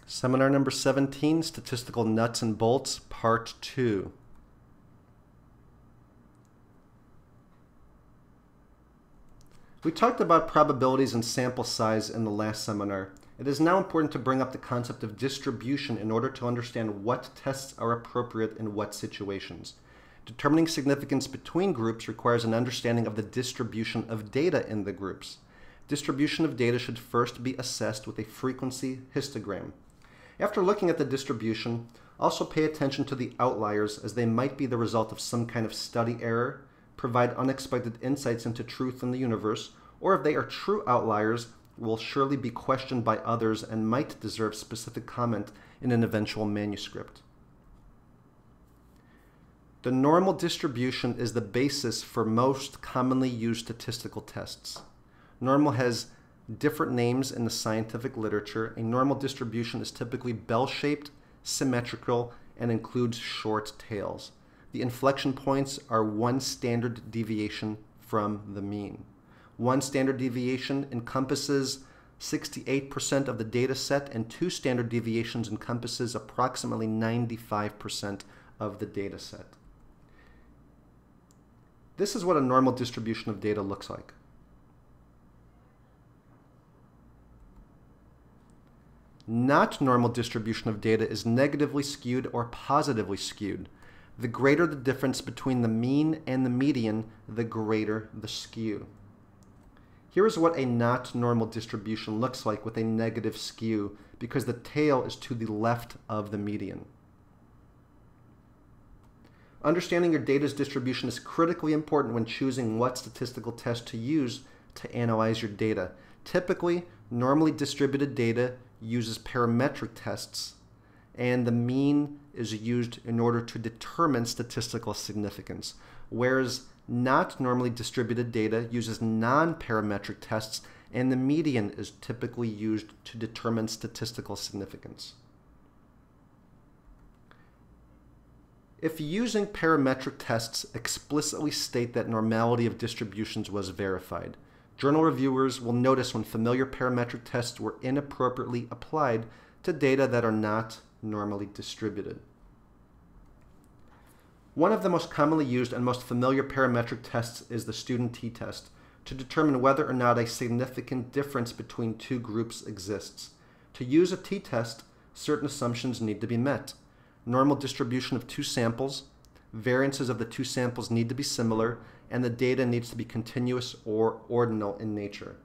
Seminar number 17, Statistical Nuts and Bolts, Part 2. We talked about probabilities and sample size in the last seminar. It is now important to bring up the concept of distribution in order to understand what tests are appropriate in what situations. Determining significance between groups requires an understanding of the distribution of data in the groups. Distribution of data should first be assessed with a frequency histogram. After looking at the distribution, also pay attention to the outliers, as they might be the result of some kind of study error, provide unexpected insights into truth in the universe, or if they are true outliers, will surely be questioned by others and might deserve specific comment in an eventual manuscript. The normal distribution is the basis for most commonly used statistical tests. Normal has different names in the scientific literature. A normal distribution is typically bell-shaped, symmetrical, and includes short tails. The inflection points are one standard deviation from the mean. One standard deviation encompasses 68% of the data set, and two standard deviations encompasses approximately 95% of the data set. This is what a normal distribution of data looks like. Not normal distribution of data is negatively skewed or positively skewed. The greater the difference between the mean and the median, the greater the skew. Here is what a not normal distribution looks like with a negative skew, because the tail is to the left of the median. Understanding your data's distribution is critically important when choosing what statistical test to use to analyze your data. Typically, normally distributed data uses parametric tests, and the mean is used in order to determine statistical significance, whereas not normally distributed data uses non-parametric tests, and the median is typically used to determine statistical significance. If using parametric tests explicitly state that normality of distributions was verified, journal reviewers will notice when familiar parametric tests were inappropriately applied to data that are not normally distributed. One of the most commonly used and most familiar parametric tests is the student t-test, to determine whether or not a significant difference between two groups exists. To use a t-test, certain assumptions need to be met. Normal distribution of two samples, variances of the two samples need to be similar, and the data needs to be continuous or ordinal in nature.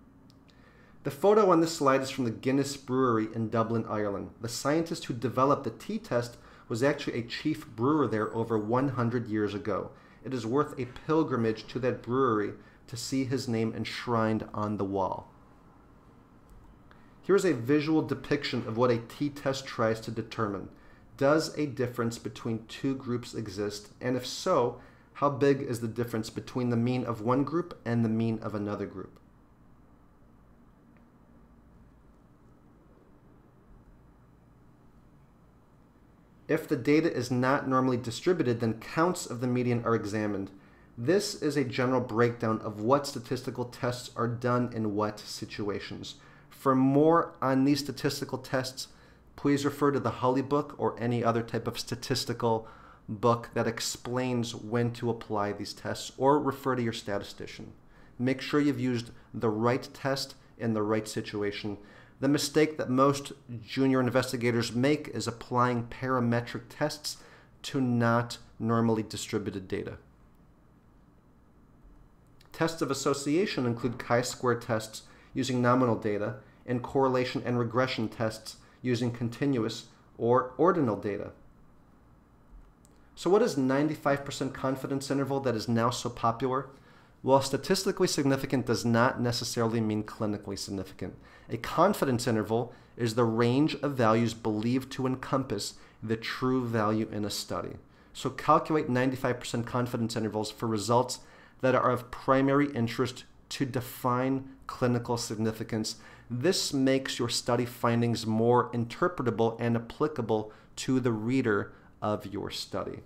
The photo on this slide is from the Guinness Brewery in Dublin, Ireland. The scientist who developed the t-test was actually a chief brewer there over 100 years ago. It is worth a pilgrimage to that brewery to see his name enshrined on the wall. Here is a visual depiction of what a t-test tries to determine. Does a difference between two groups exist? And if so, how big is the difference between the mean of one group and the mean of another group? If the data is not normally distributed, then counts of the median are examined. This is a general breakdown of what statistical tests are done in what situations. For more on these statistical tests, please refer to the Hulley book or any other type of statistical book that explains when to apply these tests, or refer to your statistician. Make sure you've used the right test in the right situation. The mistake that most junior investigators make is applying parametric tests to not normally distributed data. Tests of association include chi-square tests using nominal data, and correlation and regression tests using continuous or ordinal data. So what is 95% confidence interval that is now so popular? Well, statistically significant does not necessarily mean clinically significant. A confidence interval is the range of values believed to encompass the true value in a study. So calculate 95% confidence intervals for results that are of primary interest to define clinical significance. This makes your study findings more interpretable and applicable to the reader of your study.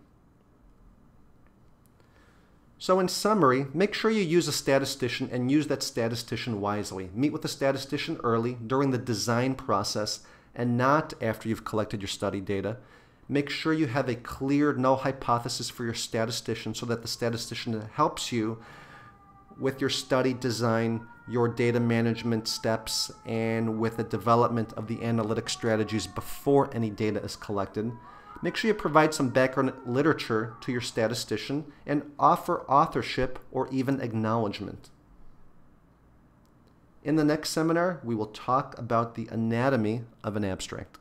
So in summary, make sure you use a statistician and use that statistician wisely. Meet with the statistician early during the design process and not after you've collected your study data. Make sure you have a clear null hypothesis for your statistician so that the statistician helps you with your study design, your data management steps, and with the development of the analytic strategies before any data is collected. Make sure you provide some background literature to your statistician and offer authorship or even acknowledgement. In the next seminar, we will talk about the anatomy of an abstract.